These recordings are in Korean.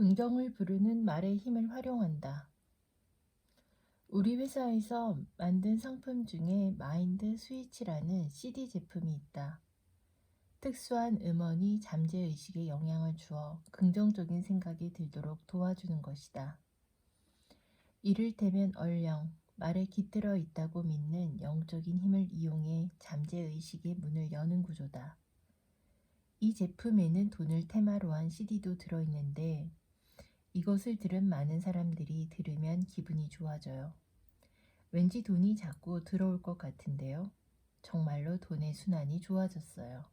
긍정을 부르는 말의 힘을 활용한다. 우리 회사에서 만든 상품 중에 마인드 스위치라는 CD 제품이 있다. 특수한 음원이 잠재의식에 영향을 주어 긍정적인 생각이 들도록 도와주는 것이다. 이를테면 얼령, 말에 깃들어 있다고 믿는 영적인 힘을 이용해 잠재의식의 문을 여는 구조다. 이 제품에는 돈을 테마로 한 CD도 들어있는데 이것을 들은 많은 사람들이 들으면 기분이 좋아져요. 왠지 돈이 자꾸 들어올 것 같은데요. 정말로 돈의 순환이 좋아졌어요.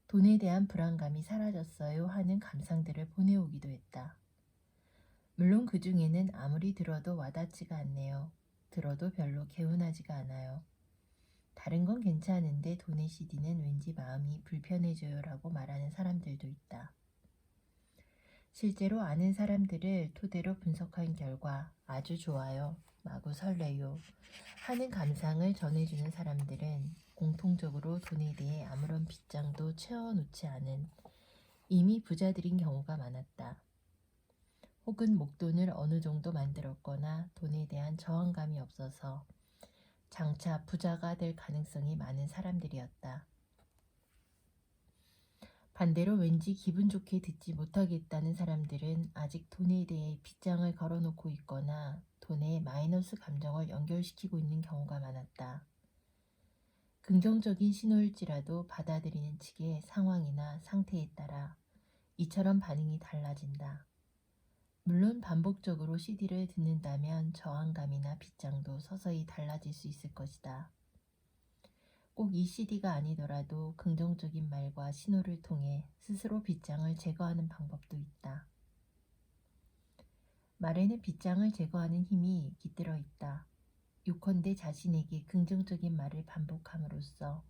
돈에 대한 불안감이 사라졌어요 하는 감상들을 보내오기도 했다. 물론 그 중에는 아무리 들어도 와닿지가 않네요. 들어도 별로 개운하지가 않아요. 다른 건 괜찮은데 돈의 CD는 왠지 마음이 불편해져요 라고 말하는 사람들도 있다. 실제로 아는 사람들을 토대로 분석한 결과 아주 좋아요, 마구 설레요 하는 감상을 전해주는 사람들은 공통적으로 돈에 대해 아무런 빗장도 채워놓지 않은 이미 부자들인 경우가 많았다. 혹은 목돈을 어느 정도 만들었거나 돈에 대한 저항감이 없어서 장차 부자가 될 가능성이 많은 사람들이었다. 반대로 왠지 기분 좋게 듣지 못하겠다는 사람들은 아직 돈에 대해 빗장을 걸어놓고 있거나 돈에 마이너스 감정을 연결시키고 있는 경우가 많았다. 긍정적인 신호일지라도 받아들이는 측의 상황이나 상태에 따라 이처럼 반응이 달라진다. 물론 반복적으로 CD를 듣는다면 저항감이나 빗장도 서서히 달라질 수 있을 것이다. 꼭 이 CD가 아니더라도 긍정적인 말과 신호를 통해 스스로 빗장을 제거하는 방법도 있다. 말에는 빗장을 제거하는 힘이 깃들어 있다. 요컨대 자신에게 긍정적인 말을 반복함으로써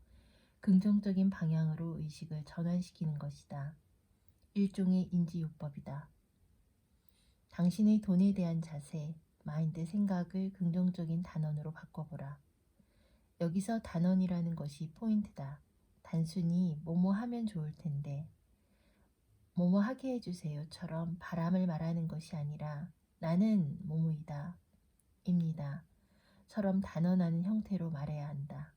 긍정적인 방향으로 의식을 전환시키는 것이다. 일종의 인지요법이다. 당신의 돈에 대한 자세, 마인드 생각을 긍정적인 단언으로 바꿔보라. 여기서 단언이라는 것이 포인트다. 단순히 뭐뭐 하면 좋을 텐데, 뭐뭐 하게 해주세요처럼 바람을 말하는 것이 아니라 나는 뭐뭐이다, 입니다 처럼 단언하는 형태로 말해야 한다.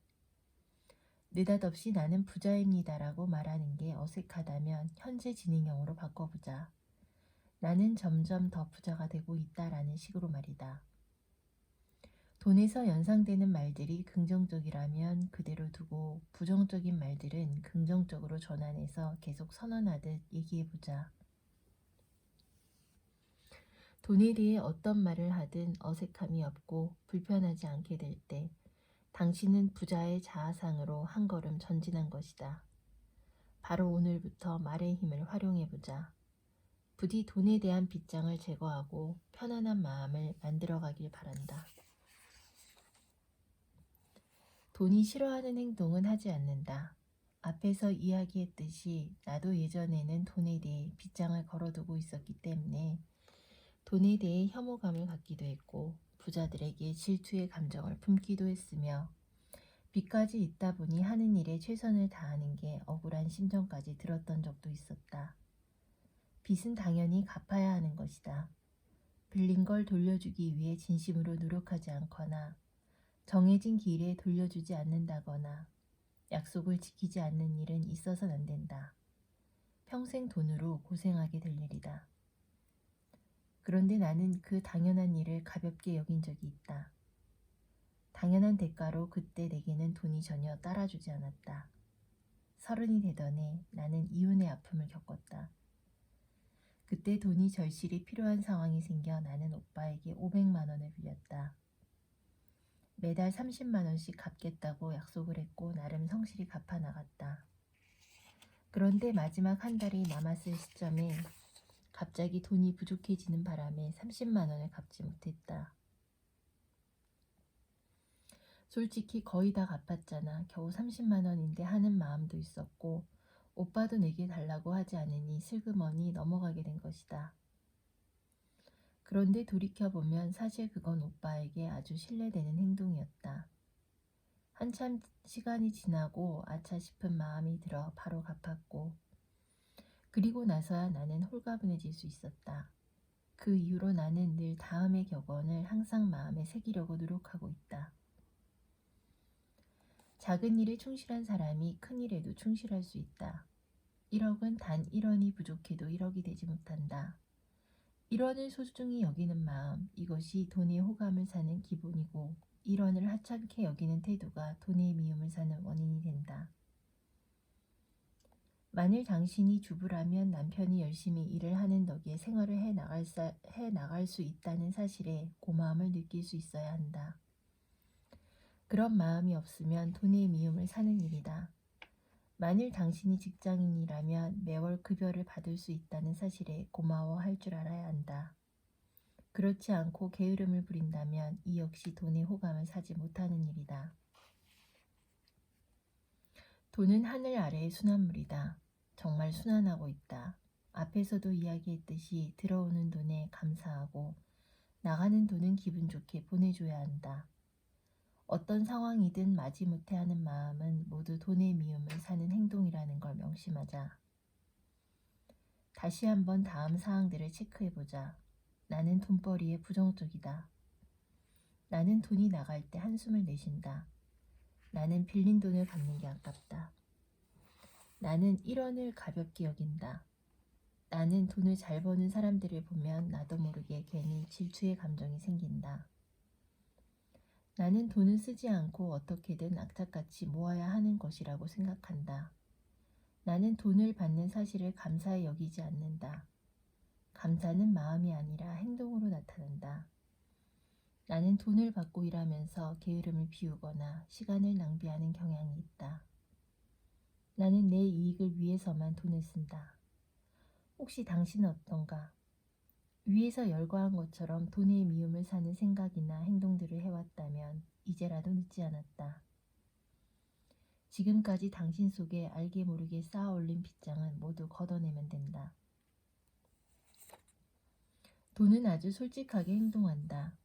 느닷없이 나는 부자입니다라고 말하는 게 어색하다면 현재 진행형으로 바꿔보자. 나는 점점 더 부자가 되고 있다라는 식으로 말이다. 돈에서 연상되는 말들이 긍정적이라면 그대로 두고 부정적인 말들은 긍정적으로 전환해서 계속 선언하듯 얘기해보자. 돈에 대해 어떤 말을 하든 어색함이 없고 불편하지 않게 될 때 당신은 부자의 자아상으로 한 걸음 전진한 것이다. 바로 오늘부터 말의 힘을 활용해보자. 부디 돈에 대한 빗장을 제거하고 편안한 마음을 만들어가길 바란다. 돈이 싫어하는 행동은 하지 않는다. 앞에서 이야기했듯이 나도 예전에는 돈에 대해 빗장을 걸어두고 있었기 때문에 돈에 대해 혐오감을 갖기도 했고 부자들에게 질투의 감정을 품기도 했으며 빚까지 있다 보니 하는 일에 최선을 다하는 게 억울한 심정까지 들었던 적도 있었다. 빚은 당연히 갚아야 하는 것이다. 빌린 걸 돌려주기 위해 진심으로 노력하지 않거나 정해진 길에 돌려주지 않는다거나 약속을 지키지 않는 일은 있어서는 안 된다. 평생 돈으로 고생하게 될 일이다. 그런데 나는 그 당연한 일을 가볍게 여긴 적이 있다. 당연한 대가로 그때 내게는 돈이 전혀 따라주지 않았다. 30이 되던 해 나는 이혼의 아픔을 겪었다. 그때 돈이 절실히 필요한 상황이 생겨 나는 오빠에게 500만 원을 빌렸다. 매달 30만 원씩 갚겠다고 약속을 했고 나름 성실히 갚아 나갔다. 그런데 마지막 한 달이 남았을 시점에 갑자기 돈이 부족해지는 바람에 30만 원을 갚지 못했다. 솔직히 거의 다 갚았잖아. 겨우 30만 원인데 하는 마음도 있었고 오빠도 내게 달라고 하지 않으니 슬그머니 넘어가게 된 것이다. 그런데 돌이켜보면 사실 그건 오빠에게 아주 신뢰되는 행동이었다. 한참 시간이 지나고 아차 싶은 마음이 들어 바로 갚았고 그리고 나서야 나는 홀가분해질 수 있었다. 그 이후로 나는 늘 다음의 격언을 항상 마음에 새기려고 노력하고 있다. 작은 일에 충실한 사람이 큰 일에도 충실할 수 있다. 1억은 단 1원이 부족해도 1억이 되지 못한다. 1원을 소중히 여기는 마음, 이것이 돈의 호감을 사는 기본이고 1원을 하찮게 여기는 태도가 돈의 미움을 사는 원인이 된다. 만일 당신이 주부라면 남편이 열심히 일을 하는 덕에 생활을 해 나갈 수 있다는 사실에 고마움을 느낄 수 있어야 한다. 그런 마음이 없으면 돈의 미움을 사는 일이다. 만일 당신이 직장인이라면 매월 급여를 받을 수 있다는 사실에 고마워할 줄 알아야 한다. 그렇지 않고 게으름을 부린다면 이 역시 돈의 호감을 사지 못하는 일이다. 돈은 하늘 아래의 순환물이다. 정말 순환하고 있다. 앞에서도 이야기했듯이 들어오는 돈에 감사하고 나가는 돈은 기분 좋게 보내줘야 한다. 어떤 상황이든 마지못해 하는 마음은 모두 돈의 미움을 사는 행동이라는 걸 명심하자. 다시 한번 다음 사항들을 체크해보자. 나는 돈벌이에 부정적이다. 나는 돈이 나갈 때 한숨을 내쉰다. 나는 빌린 돈을 갚는 게 아깝다. 나는 1원을 가볍게 여긴다. 나는 돈을 잘 버는 사람들을 보면 나도 모르게 괜히 질투의 감정이 생긴다. 나는 돈을 쓰지 않고 어떻게든 악착같이 모아야 하는 것이라고 생각한다. 나는 돈을 받는 사실을 감사히 여기지 않는다. 감사는 마음이 아니라 행동으로 나타난다. 나는 돈을 받고 일하면서 게으름을 피우거나 시간을 낭비하는 경향이 있다. 나는 내 이익을 위해서만 돈을 쓴다. 혹시 당신은 어떤가? 위에서 열거한 것처럼 돈의 미움을 사는 생각이나 행동들을 해왔다면 이제라도 늦지 않았다. 지금까지 당신 속에 알게 모르게 쌓아올린 빗장은 모두 걷어내면 된다. 돈은 아주 솔직하게 행동한다.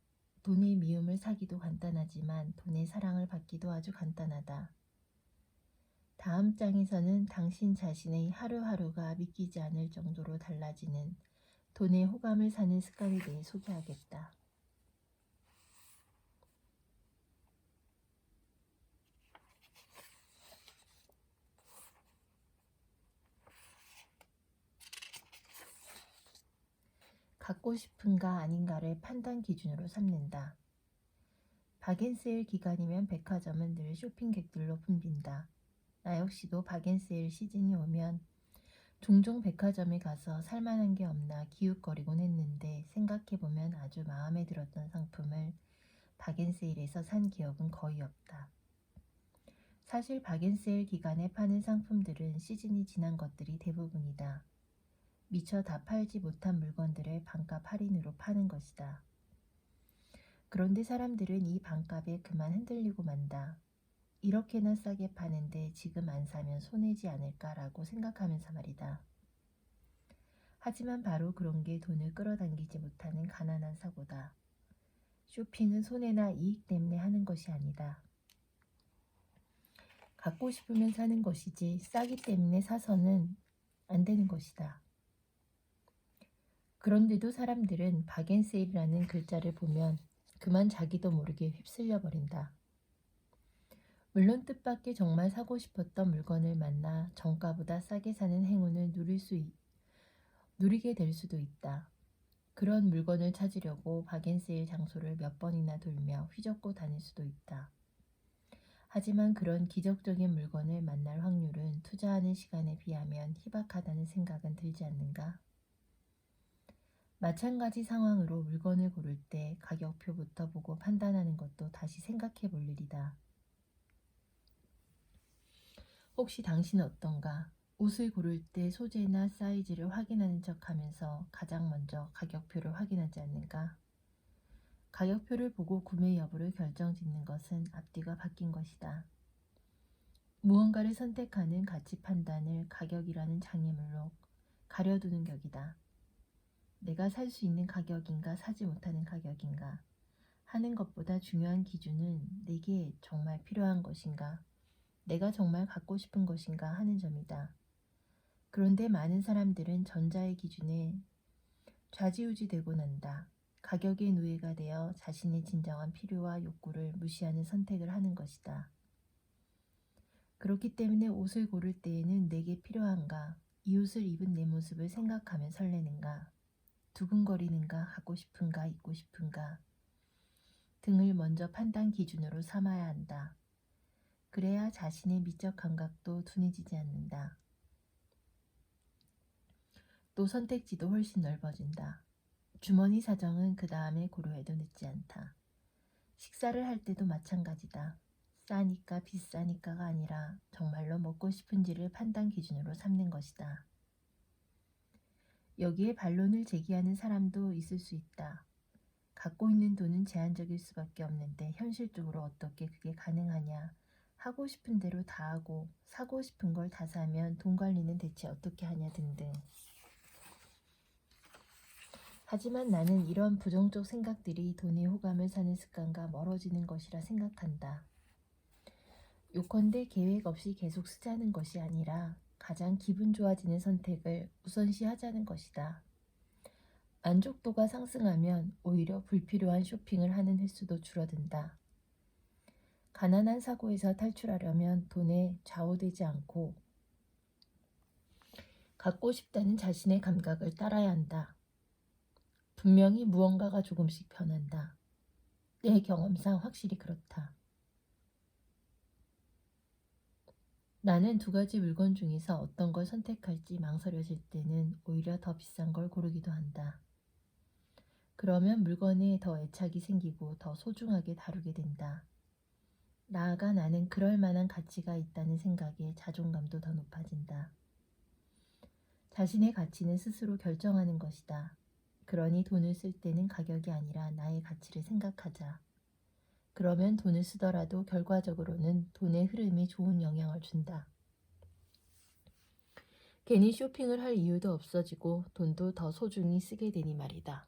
돈의 미움을 사기도 간단하지만 돈의 사랑을 받기도 아주 간단하다. 다음 장에서는 당신 자신의 하루하루가 믿기지 않을 정도로 달라지는 돈의 호감을 사는 습관에 대해 소개하겠다. 갖고 싶은가 아닌가를 판단 기준으로 삼는다. 박앤세일 기간이면 백화점은 늘 쇼핑객들로 붐빈다. 나 역시도 박앤세일 시즌이 오면 종종 백화점에 가서 살만한 게 없나 기웃거리곤 했는데 생각해보면 아주 마음에 들었던 상품을 박앤세일에서 산 기억은 거의 없다. 사실 박앤세일 기간에 파는 상품들은 시즌이 지난 것들이 대부분이다. 미처 다 팔지 못한 물건들을 반값 할인으로 파는 것이다. 그런데 사람들은 이 반값에 그만 흔들리고 만다. 이렇게나 싸게 파는데 지금 안 사면 손해지 않을까라고 생각하면서 말이다. 하지만 바로 그런 게 돈을 끌어당기지 못하는 가난한 사고다. 쇼핑은 손해나 이익 때문에 하는 것이 아니다. 갖고 싶으면 사는 것이지 싸기 때문에 사서는 안 되는 것이다. 그런데도 사람들은 박앤세일이라는 글자를 보면 그만 자기도 모르게 휩쓸려 버린다. 물론 뜻밖의 정말 사고 싶었던 물건을 만나 정가보다 싸게 사는 행운을 누리게 될 수도 있다. 그런 물건을 찾으려고 박앤세일 장소를 몇 번이나 돌며 휘젓고 다닐 수도 있다. 하지만 그런 기적적인 물건을 만날 확률은 투자하는 시간에 비하면 희박하다는 생각은 들지 않는가? 마찬가지 상황으로 물건을 고를 때 가격표부터 보고 판단하는 것도 다시 생각해 볼 일이다. 혹시 당신은 어떤가? 옷을 고를 때 소재나 사이즈를 확인하는 척 하면서 가장 먼저 가격표를 확인하지 않는가? 가격표를 보고 구매 여부를 결정짓는 것은 앞뒤가 바뀐 것이다. 무언가를 선택하는 가치 판단을 가격이라는 장애물로 가려두는 격이다. 내가 살 수 있는 가격인가 사지 못하는 가격인가 하는 것보다 중요한 기준은 내게 정말 필요한 것인가 내가 정말 갖고 싶은 것인가 하는 점이다. 그런데 많은 사람들은 전자의 기준에 좌지우지되고 난다. 가격의 노예가 되어 자신의 진정한 필요와 욕구를 무시하는 선택을 하는 것이다. 그렇기 때문에 옷을 고를 때에는 내게 필요한가, 이 옷을 입은 내 모습을 생각하며 설레는가, 두근거리는가, 하고 싶은가, 입고 싶은가 등을 먼저 판단 기준으로 삼아야 한다. 그래야 자신의 미적 감각도 둔해지지 않는다. 또 선택지도 훨씬 넓어진다. 주머니 사정은 그 다음에 고려해도 늦지 않다. 식사를 할 때도 마찬가지다. 싸니까 비싸니까가 아니라 정말로 먹고 싶은지를 판단 기준으로 삼는 것이다. 여기에 반론을 제기하는 사람도 있을 수 있다. 갖고 있는 돈은 제한적일 수밖에 없는데 현실적으로 어떻게 그게 가능하냐. 하고 싶은 대로 다 하고 사고 싶은 걸 다 사면 돈 관리는 대체 어떻게 하냐 등등. 하지만 나는 이런 부정적 생각들이 돈의 호감을 사는 습관과 멀어지는 것이라 생각한다. 요컨대 계획 없이 계속 쓰자는 것이 아니라 가장 기분 좋아지는 선택을 우선시하자는 것이다. 만족도가 상승하면 오히려 불필요한 쇼핑을 하는 횟수도 줄어든다. 가난한 사고에서 탈출하려면 돈에 좌우되지 않고 갖고 싶다는 자신의 감각을 따라야 한다. 분명히 무언가가 조금씩 변한다. 내 경험상 확실히 그렇다. 나는 두 가지 물건 중에서 어떤 걸 선택할지 망설여질 때는 오히려 더 비싼 걸 고르기도 한다. 그러면 물건에 더 애착이 생기고 더 소중하게 다루게 된다. 나아가 나는 그럴 만한 가치가 있다는 생각에 자존감도 더 높아진다. 자신의 가치는 스스로 결정하는 것이다. 그러니 돈을 쓸 때는 가격이 아니라 나의 가치를 생각하자. 그러면 돈을 쓰더라도 결과적으로는 돈의 흐름에 좋은 영향을 준다. 괜히 쇼핑을 할 이유도 없어지고 돈도 더 소중히 쓰게 되니 말이다.